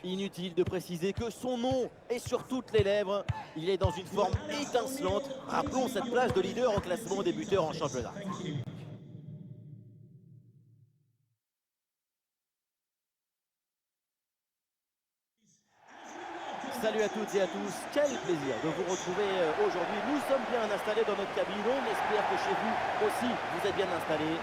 Inutile de préciser que son nom est sur toutes les lèvres. Il est dans une forme étincelante. Rappelons cette place de leader au classement des buteurs en championnat. Salut à toutes et à tous, quel plaisir de vous retrouver aujourd'hui. Nous sommes bien installés dans notre cabine, on espère que chez vous aussi vous êtes bien installés.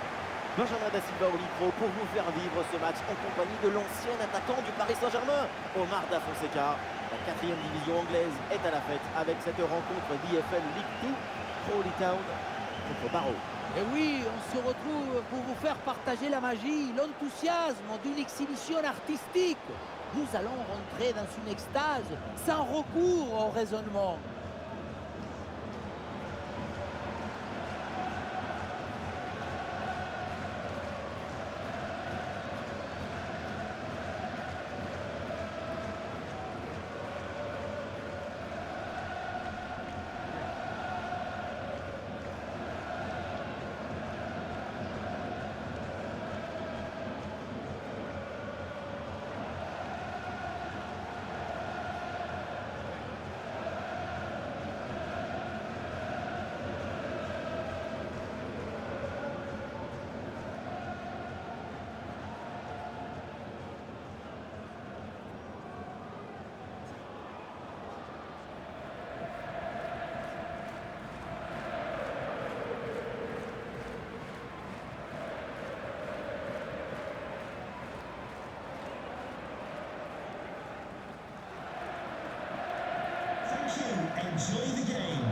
Benjamin Da Silva au micro pour vous faire vivre ce match en compagnie de l'ancien attaquant du Paris Saint-Germain, Omar Da Fonseca. La 4e division anglaise est à la fête avec cette rencontre d'IFL League 2, Crawley Town contre Barrow. Et oui, on se retrouve pour vous faire partager la magie, l'enthousiasme d'une exhibition artistique. Nous allons rentrer dans une extase sans recours au raisonnement. Enjoy the game.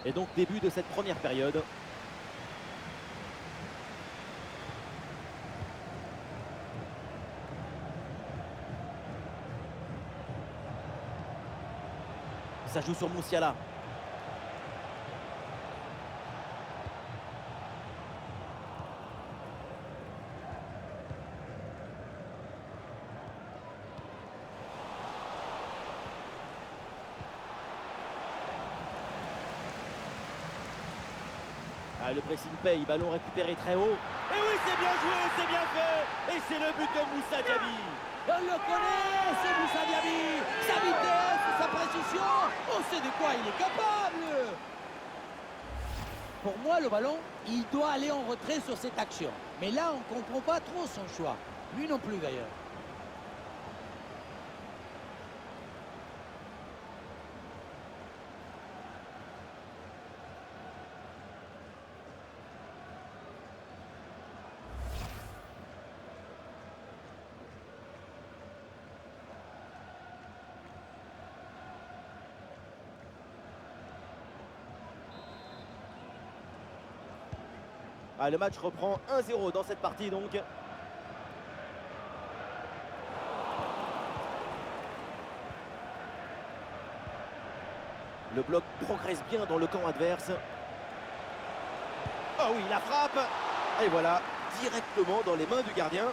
Et donc début de cette première période. Ça joue sur Musiala. Ah, le pressing paye, ballon récupéré très haut. Et oui, c'est bien joué, c'est bien fait. Et c'est le but de Moussa Diaby. On le connaît, c'est Moussa Diaby. Sa vitesse, sa précision, on sait de quoi il est capable. Pour moi, le ballon, il doit aller en retrait sur cette action. Mais là, on ne comprend pas trop son choix. Lui non plus d'ailleurs. Ah, le match reprend 1-0 dans cette partie donc. Le bloc progresse bien dans le camp adverse. Oh oui, la frappe. Et voilà, directement dans les mains du gardien.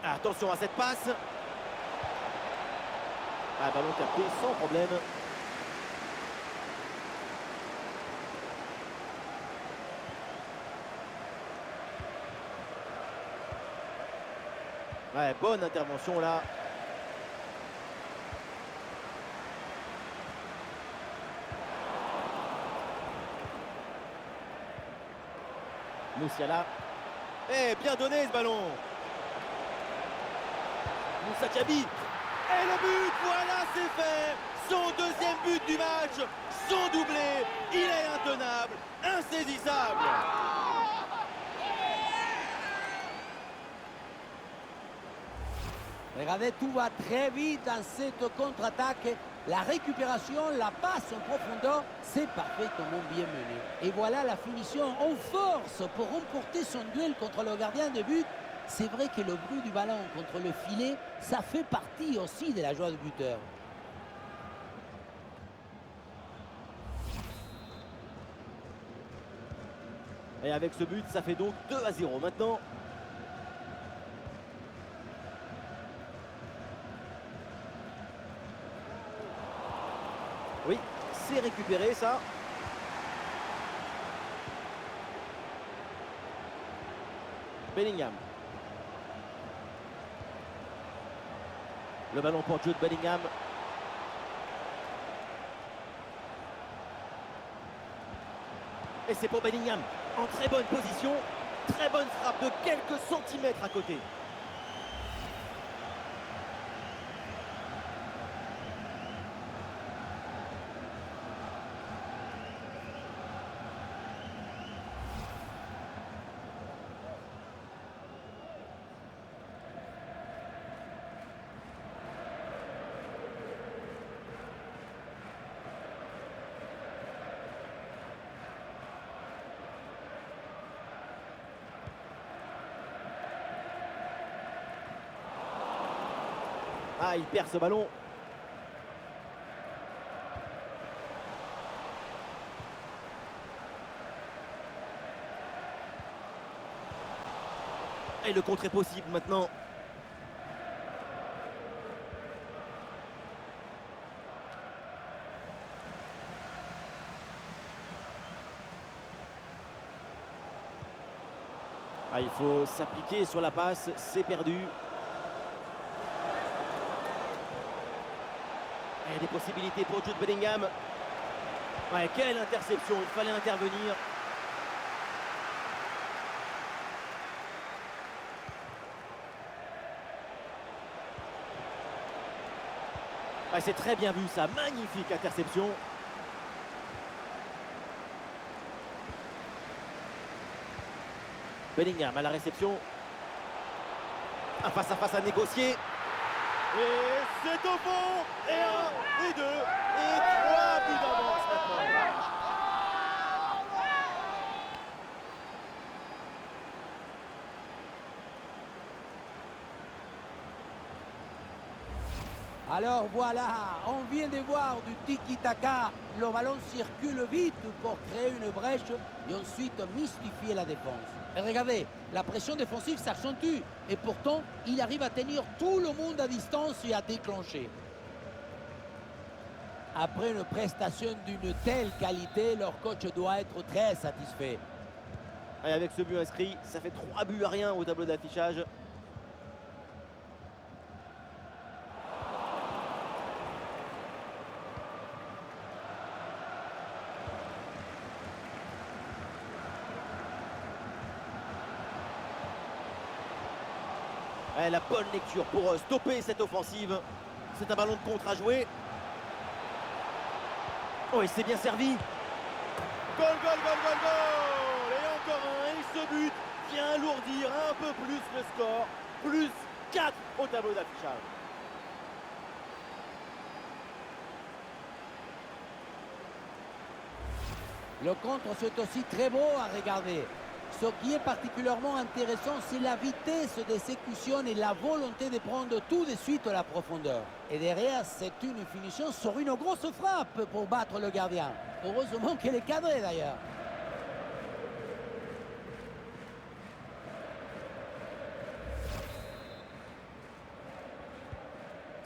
Attention à cette passe. Ah, ballon capté sans problème. Ouais, bonne intervention là. Musiala. Eh, bien donné ce ballon. Moussa Diaby. Et le but, voilà, c'est fait. Son deuxième but du match, son doublé. Il est intenable, insaisissable. Regardez, tout va très vite dans cette contre-attaque. La récupération, la passe en profondeur, c'est parfaitement bien mené. Et voilà la finition en force pour remporter son duel contre le gardien de but. C'est vrai que le bruit du ballon contre le filet, ça fait partie aussi de la joie du buteur. Et avec ce but, ça fait donc 2-0 maintenant. Oui, c'est récupéré ça. Bellingham. Le ballon pour Jude Bellingham. Et c'est pour Bellingham. En très bonne position. Très bonne frappe de quelques centimètres à côté. Ah, il perd ce ballon. Et le contre est possible maintenant. Ah, il faut s'appliquer sur la passe, c'est perdu. Et des possibilités pour Jude Bellingham. Ouais, quelle interception, il fallait intervenir. Ouais, c'est très bien vu ça, magnifique interception. Bellingham à la réception. Un face-à-face à négocier. Et c'est au fond. Et 1, et 2, et 3 buts d'avance maintenant. Alors voilà, on vient de voir du tiki-taka. Le ballon circule vite pour créer une brèche et ensuite mystifier la défense. Et regardez, la pression défensive s'accentue et pourtant, il arrive à tenir tout le monde à distance et à déclencher. Après une prestation d'une telle qualité, leur coach doit être très satisfait. Et avec ce but inscrit, ça fait 3 buts à rien au tableau d'affichage. La bonne lecture pour stopper cette offensive. C'est un ballon de contre à jouer. Oh, il s'est bien servi. Goal, goal, goal, goal, goal. Et encore un. Et ce but vient alourdir un peu plus le score. Plus 4 au tableau d'affichage. Le contre, c'est aussi très beau à regarder. Ce qui est particulièrement intéressant, c'est la vitesse d'exécution et la volonté de prendre tout de suite la profondeur. Et derrière, c'est une finition sur une grosse frappe pour battre le gardien. Heureusement qu'elle est cadrée d'ailleurs.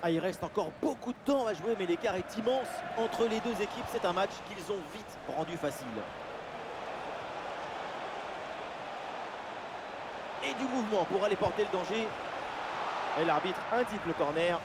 Ah, il reste encore beaucoup de temps à jouer, mais l'écart est immense entre les deux équipes. C'est un match qu'ils ont vite rendu facile. Et du mouvement pour aller porter le danger. Et l'arbitre indique le corner.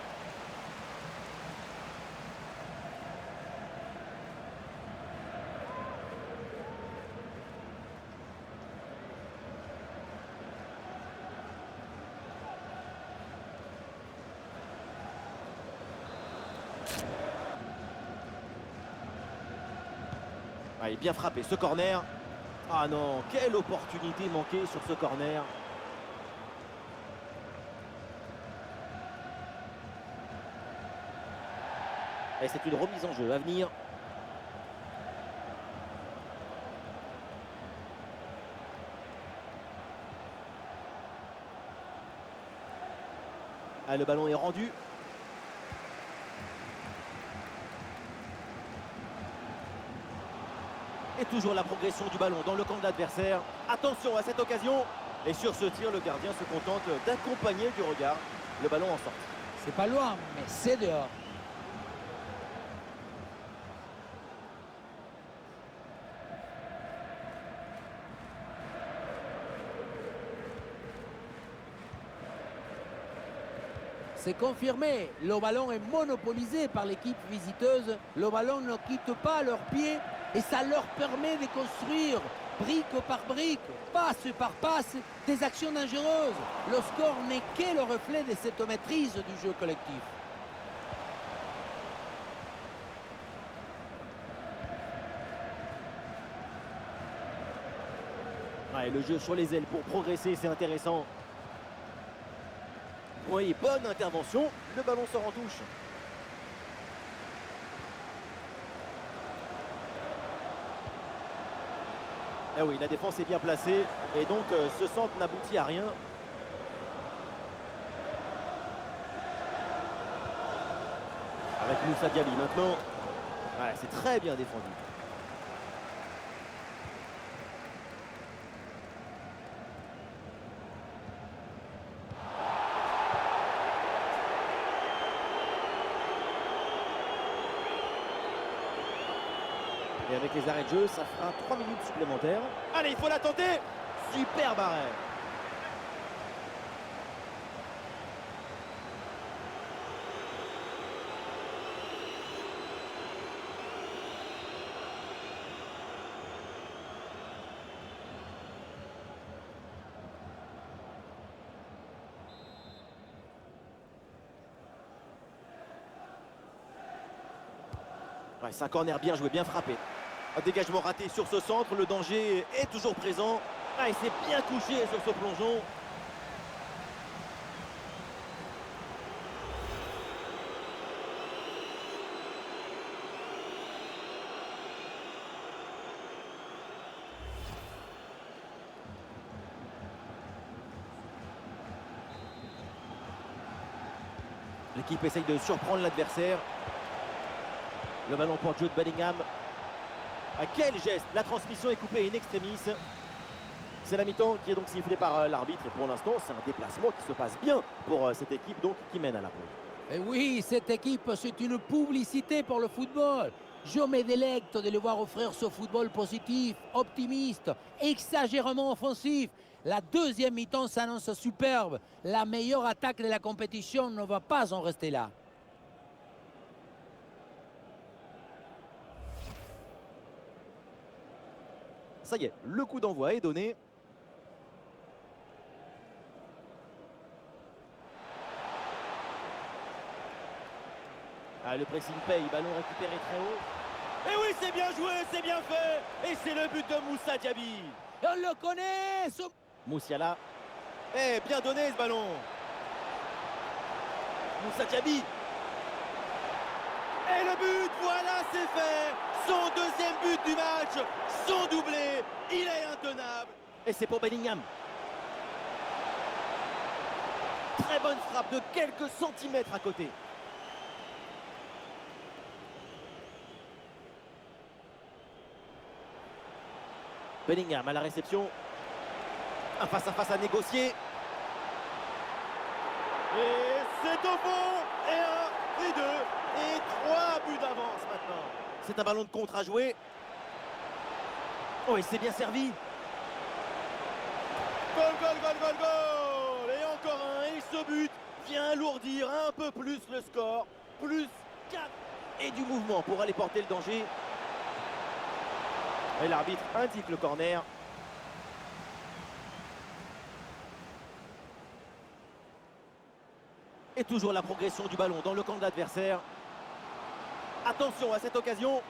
Ah, il est bien frappé ce corner. Ah non, quelle opportunité manquée sur ce corner. Et c'est une remise en jeu à venir. Ah, le ballon est rendu. Et toujours la progression du ballon dans le camp de l'adversaire. Attention à cette occasion. Et sur ce tir, le gardien se contente d'accompagner du regard le ballon en sortie. C'est pas loin, mais c'est dehors. C'est confirmé, le ballon est monopolisé par l'équipe visiteuse. Le ballon ne quitte pas leurs pieds et ça leur permet de construire brique par brique, passe par passe, des actions dangereuses. Le score n'est que le reflet de cette maîtrise du jeu collectif. Ouais, le jeu sur les ailes pour progresser, c'est intéressant. Oui, bonne intervention, le ballon sort en touche. Ah oui, la défense est bien placée et donc ce centre n'aboutit à rien. Avec Moussa Diaby maintenant. Ouais, c'est très bien défendu. Et avec les arrêts de jeu, ça fera 3 minutes supplémentaires. Allez, il faut la tenter. Superbe arrêt. Ouais, c'est un corner bien joué, bien frappé. Un dégagement raté sur ce centre, le danger est toujours présent. Ah, il s'est bien couché sur ce plongeon. L'équipe essaye de surprendre l'adversaire. Le ballon pour Jude Bellingham. À quel geste! La transmission est coupée in extremis. C'est la mi-temps qui est donc sifflée par l'arbitre. Et pour l'instant, c'est un déplacement qui se passe bien pour cette équipe donc qui mène à la pause. Et oui, cette équipe, c'est une publicité pour le football. Je me délecte de les voir offrir ce football positif, optimiste, exagérément offensif. La deuxième mi-temps s'annonce superbe. La meilleure attaque de la compétition ne va pas en rester là. Ça y est, le coup d'envoi est donné. Ah, le pressing paye, ballon récupéré très haut. Et oui, c'est bien joué, c'est bien fait. Et c'est le but de Moussa Diaby. Et on le connaît, ce... Moussiala. Eh, bien donné ce ballon. Moussa Diaby. Et le but, voilà, c'est fait. Son deuxième but du match, son doublé, il est intenable. Et c'est pour Bellingham. Très bonne frappe de quelques centimètres à côté. Bellingham à la réception. Un face-à-face à négocier. Et c'est au fond. Et 1, et 2, et 3 buts d'avance maintenant. C'est un ballon de contre à jouer. Oh, il s'est bien servi. Goal, goal, goal, goal, goal. Et encore un. Et ce but vient alourdir un peu plus le score. Plus 4. Et du mouvement pour aller porter le danger. Et l'arbitre indique le corner. Et toujours la progression du ballon dans le camp de l'adversaire. Attention à cette occasion.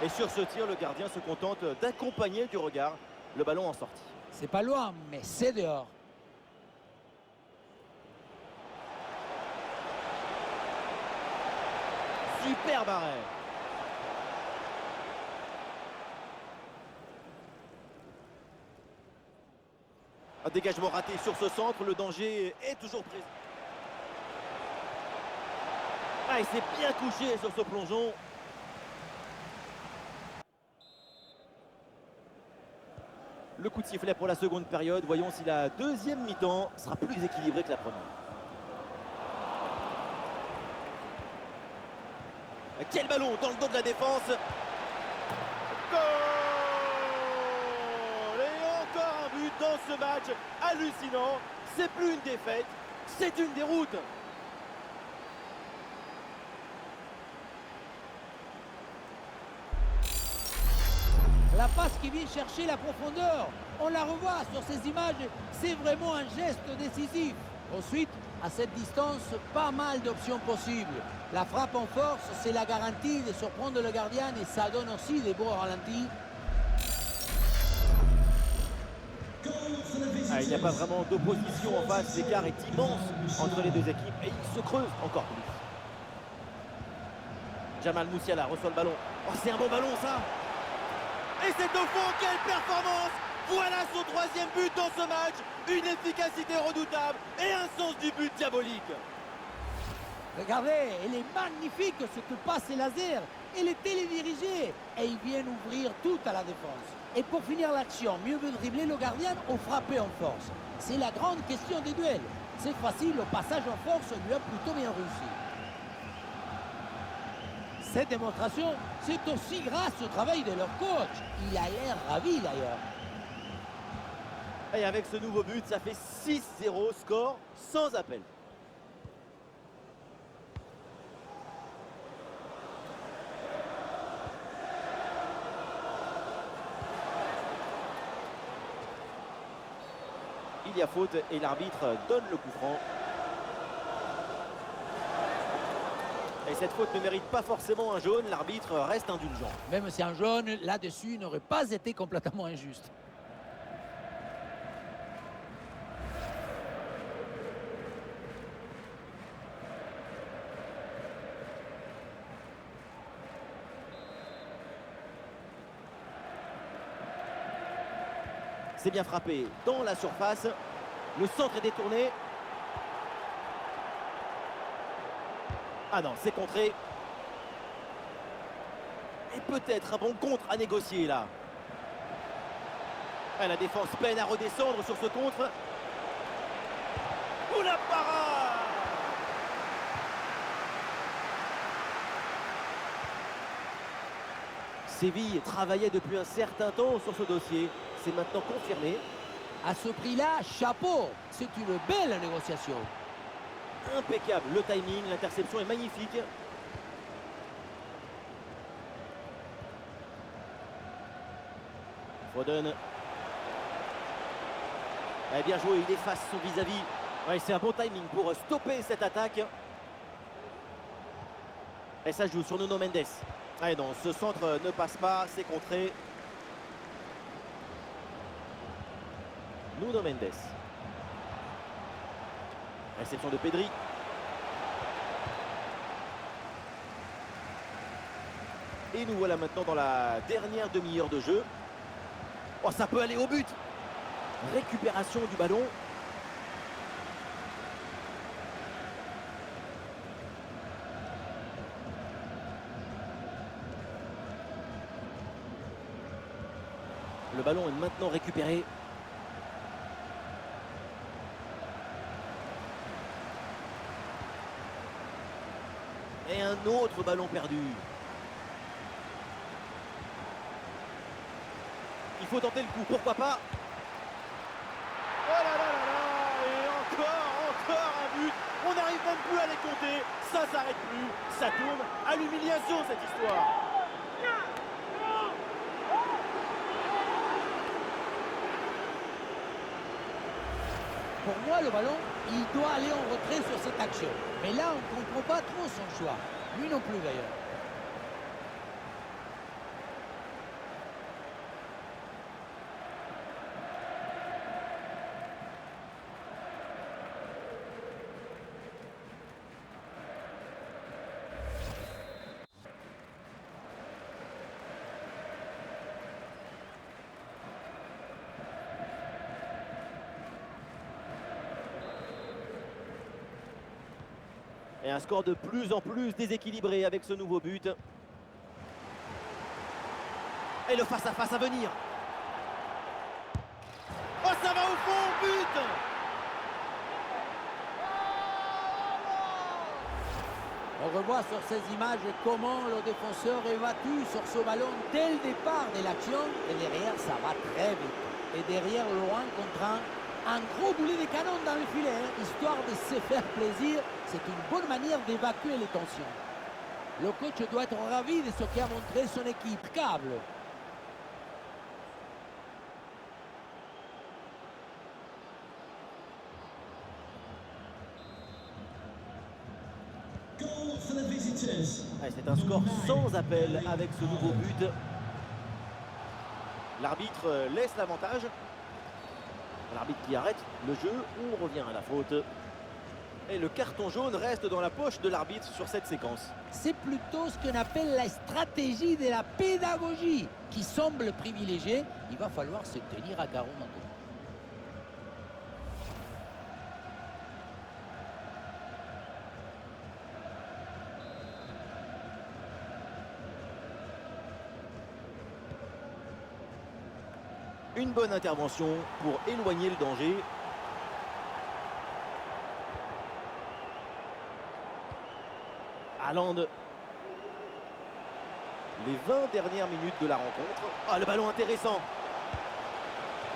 Et sur ce tir, le gardien se contente d'accompagner du regard le ballon en sortie. C'est pas loin, mais c'est dehors. Superbe arrêt. Un dégagement raté sur ce centre, le danger est toujours présent. Ah, il s'est bien couché sur ce plongeon. Le coup de sifflet pour la seconde période. Voyons si la deuxième mi-temps sera plus équilibrée que la première. Quel ballon dans le dos de la défense. Goal! Et encore un but dans ce match hallucinant. C'est plus une défaite, c'est une déroute. La passe qui vient chercher la profondeur. On la revoit sur ces images. C'est vraiment un geste décisif. Ensuite, à cette distance, pas mal d'options possibles. La frappe en force, c'est la garantie de surprendre le gardien et ça donne aussi des beaux ralentis. Il n'y a pas vraiment d'opposition en face. L'écart est immense entre les deux équipes et il se creuse encore plus. Jamal Musiala reçoit le ballon. Oh, c'est un bon ballon ça. Et c'est au fond, quelle performance! Voilà son troisième but dans ce match. Une efficacité redoutable et un sens du but diabolique. Regardez, elle est magnifique ce que passe les lasers. Elle est télédirigée et ils viennent ouvrir tout à la défense. Et pour finir l'action, mieux vaut dribbler le gardien ou frapper en force. C'est la grande question des duels. Cette fois-ci, le passage en force lui a plutôt bien réussi. Cette démonstration, c'est aussi grâce au travail de leur coach. Il a l'air ravi d'ailleurs. Et avec ce nouveau but, ça fait 6-0, score sans appel. Il y a faute et l'arbitre donne le coup franc. Et cette faute ne mérite pas forcément un jaune, l'arbitre reste indulgent. Même si un jaune, là-dessus, n'aurait pas été complètement injuste. C'est bien frappé dans la surface. Le centre est détourné. Ah non, c'est contré. Et peut-être un bon contre à négocier là. Ah, la défense peine à redescendre sur ce contre. Oh la parade! Séville travaillait depuis un certain temps sur ce dossier. C'est maintenant confirmé. À ce prix-là, chapeau. C'est une belle négociation. Impeccable, le timing, l'interception est magnifique. Foden. Eh bien joué, il efface son vis-à-vis. Ouais, c'est un bon timing pour stopper cette attaque. Et ça joue sur Nuno Mendes. Ah non, ce centre ne passe pas, c'est contré. Nuno Mendes. Réception de Pedri. Et nous voilà maintenant dans la dernière demi-heure de jeu. Oh, ça peut aller au but. Récupération du ballon. Le ballon est maintenant récupéré. Et un autre ballon perdu. Il faut tenter le coup, pourquoi pas. Oh là là là là. Et encore un but. On n'arrive même plus à les compter. Ça s'arrête plus. Ça tourne à l'humiliation cette histoire. Pour moi, le ballon, il doit aller en retrait sur cette action. Mais là, on ne comprend pas trop son choix. Lui non plus d'ailleurs. Et un score de plus en plus déséquilibré avec ce nouveau but. Et le face-à-face à venir. Oh, ça va au fond, but! On revoit sur ces images comment le défenseur est battu sur ce ballon dès le départ de l'action. Et derrière, ça va très vite. Et derrière, loin contre un gros boulet de canon dans le filet, hein, histoire de se faire plaisir. C'est une bonne manière d'évacuer les tensions. Le coach doit être ravi de ce qu'a montré son équipe. Câble. Ouais, c'est un score sans appel avec ce nouveau but. L'arbitre laisse l'avantage. L'arbitre qui arrête le jeu. On revient à la faute. Et le carton jaune reste dans la poche de l'arbitre sur cette séquence. C'est plutôt ce qu'on appelle la stratégie de la pédagogie qui semble privilégiée. Il va falloir se tenir à carreau maintenant. Une bonne intervention pour éloigner le danger. Haaland. Les 20 dernières minutes de la rencontre. Ah, le ballon intéressant.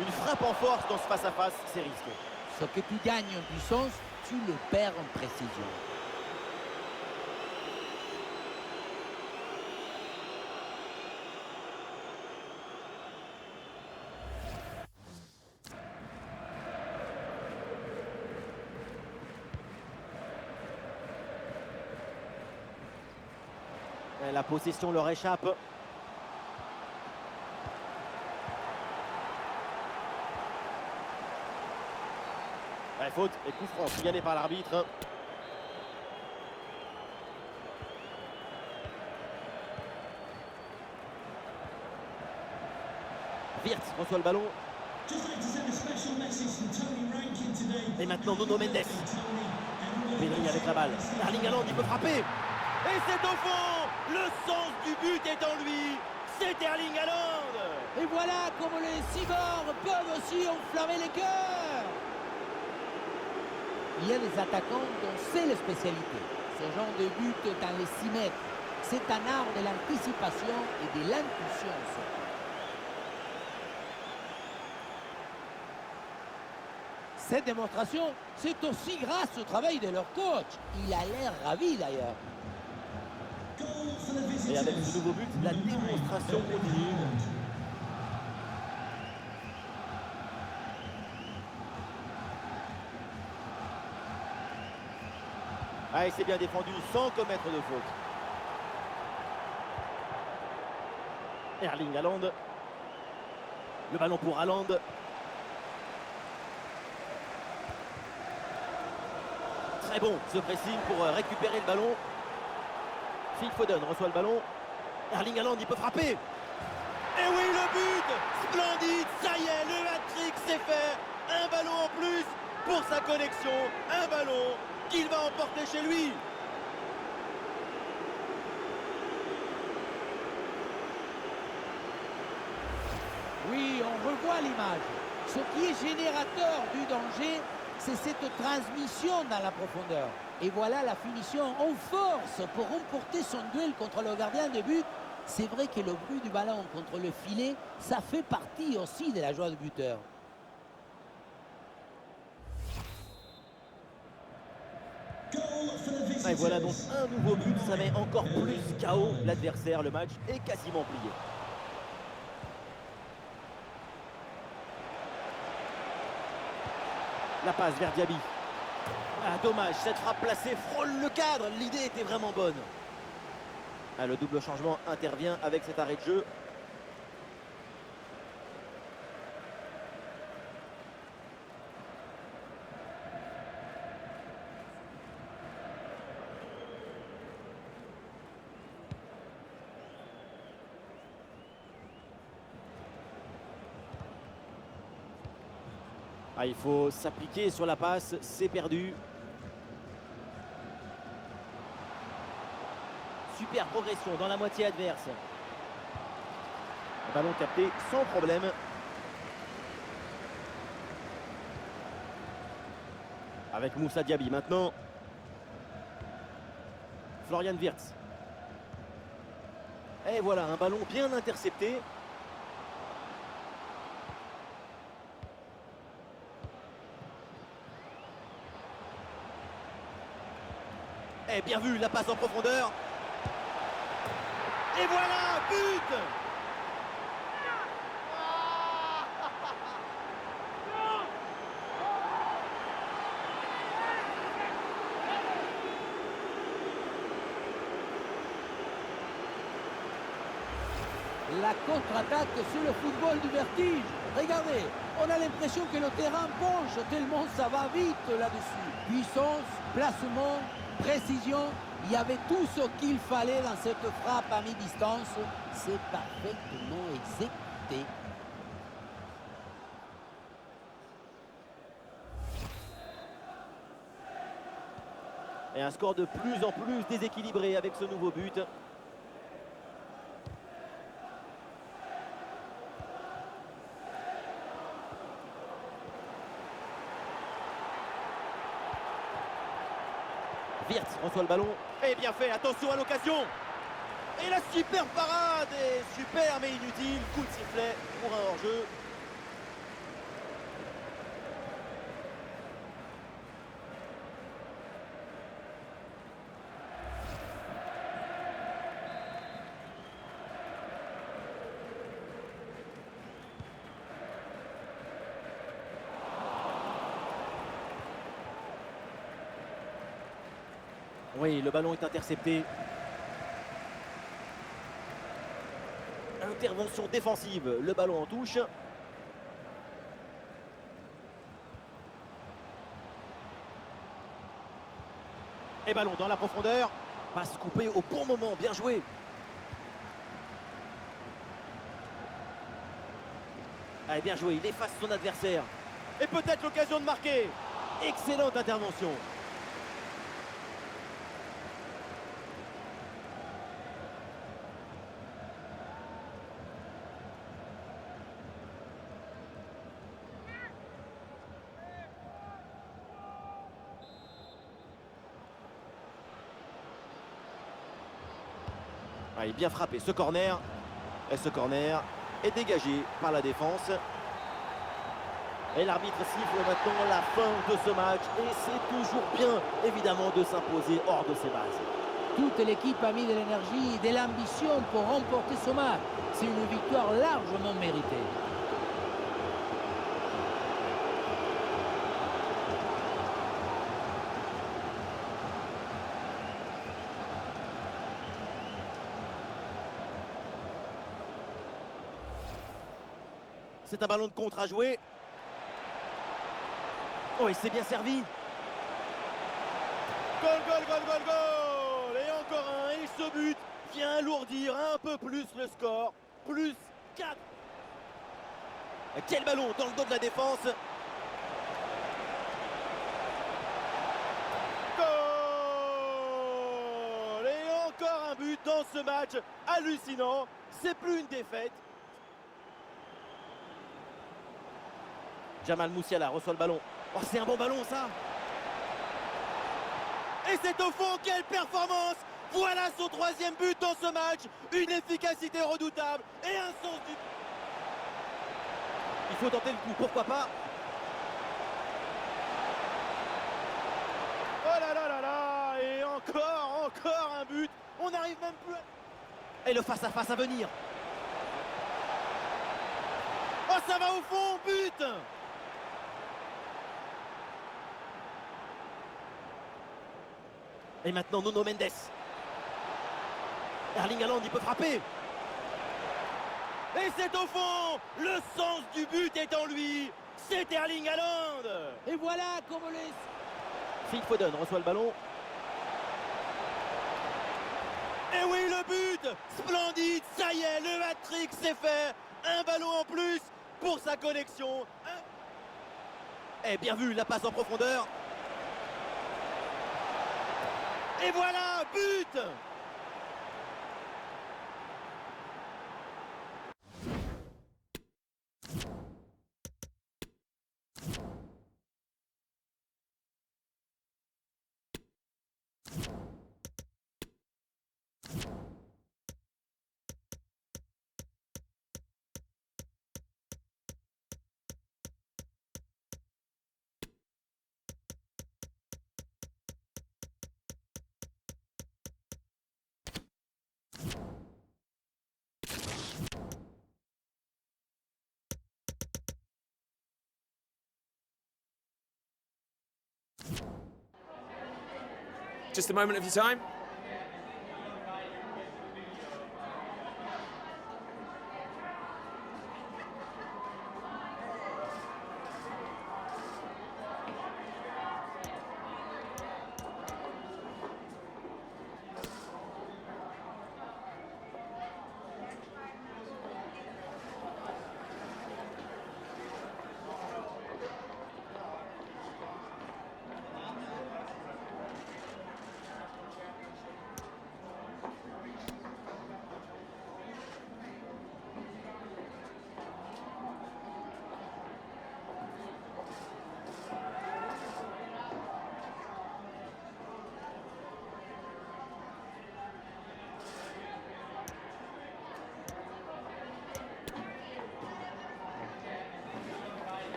Une frappe en force dans ce face-à-face, c'est risqué. Ce que tu gagnes en puissance, tu le perds en précision. Et la possession leur échappe. Ouais, faute et coup franc signalé par l'arbitre. Wirtz reçoit le ballon. Et maintenant Nuno Mendes. Pedri avec la balle. Erling Haaland, il peut frapper. Et c'est au fond. Le sens du but est en lui. C'est Erling Haaland. Et voilà comment les cyborgs peuvent aussi enflammer les cœurs. Il y a des attaquants dont c'est la spécialité. Ce genre de but dans les 6 mètres. C'est un art de l'anticipation et de l'impulsion. Cette démonstration, c'est aussi grâce au travail de leur coach. Il a l'air ravi d'ailleurs. Et avec ce nouveau but, la démonstration continue. Ah, il s'est bien défendu sans commettre de faute. Erling Haaland. Le ballon pour Haaland. Très bon ce pressing pour récupérer le ballon. Phil Foden reçoit le ballon. Erling Haaland, il peut frapper. Et oui, le but! Splendide! Ça y est, le hat-trick, c'est fait! Un ballon en plus pour sa connexion. Un ballon qu'il va emporter chez lui. Oui, on revoit l'image. Ce qui est générateur du danger, c'est cette transmission dans la profondeur. Et voilà la finition en force pour remporter son duel contre le gardien de but. C'est vrai que le bruit du ballon contre le filet, ça fait partie aussi de la joie du buteur. Et voilà donc un nouveau but, ça met encore plus KO l'adversaire. Le match est quasiment plié. La passe vers Diaby. Ah, dommage, cette frappe placée frôle le cadre. L'idée était vraiment bonne. Ah, le double changement intervient avec cet arrêt de jeu. Ah, il faut s'appliquer sur la passe, c'est perdu. Super progression dans la moitié adverse. Le ballon capté sans problème. Avec Moussa Diaby maintenant. Florian Wirtz. Et voilà, un ballon bien intercepté. Et bien vu, la passe en profondeur. Et voilà, but! La contre-attaque, c'est le football du vertige. Regardez, on a l'impression que le terrain penche tellement ça va vite là-dessus. Puissance, placement, précision, il y avait tout ce qu'il fallait dans cette frappe à mi-distance. C'est parfaitement exécuté. Et un score de plus en plus déséquilibré avec ce nouveau but. Wirtz reçoit le ballon. Et bien fait, attention à l'occasion. Et la super parade. Et super mais inutile. Coup de sifflet pour un hors-jeu. Oui, le ballon est intercepté. Intervention défensive, le ballon en touche. Et ballon dans la profondeur. Passe coupée au bon moment, bien joué. Allez, bien joué, il efface son adversaire. Et peut-être l'occasion de marquer. Excellente intervention. Allez, bien frappé ce corner. Et ce corner est dégagé par la défense. Et l'arbitre siffle maintenant la fin de ce match. Et c'est toujours bien, évidemment, de s'imposer hors de ses bases. Toute l'équipe a mis de l'énergie et de l'ambition pour remporter ce match. C'est une victoire largement méritée. C'est un ballon de contre à jouer. Oh, il s'est bien servi. Goal, goal, goal, goal, goal. Et encore un. Et ce but vient alourdir un peu plus le score. Plus 4. Quel ballon dans le dos de la défense. Goal. Et encore un but dans ce match hallucinant. C'est plus une défaite. Jamal Moussiala reçoit le ballon. Oh, c'est un bon ballon, ça. Et c'est au fond, quelle performance. Voilà son 3e but dans ce match. Une efficacité redoutable et un sens du... Il faut tenter le coup, pourquoi pas. Oh là là là là. Et encore un but. On n'arrive même plus à... Et le face-à-face à venir. Oh, ça va au fond, but. Et maintenant Nuno Mendes. Erling Haaland, il peut frapper. Et c'est au fond. Le sens du but est en lui. C'est Erling Haaland. Et voilà comme les... Phil Foden reçoit le ballon. Et oui, le but. Splendide. Ça y est, le hat-trick c'est fait. Un ballon en plus pour sa connexion. Et bien vu, la passe en profondeur. Et voilà, but! Just a moment of your time.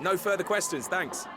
No further questions, thanks.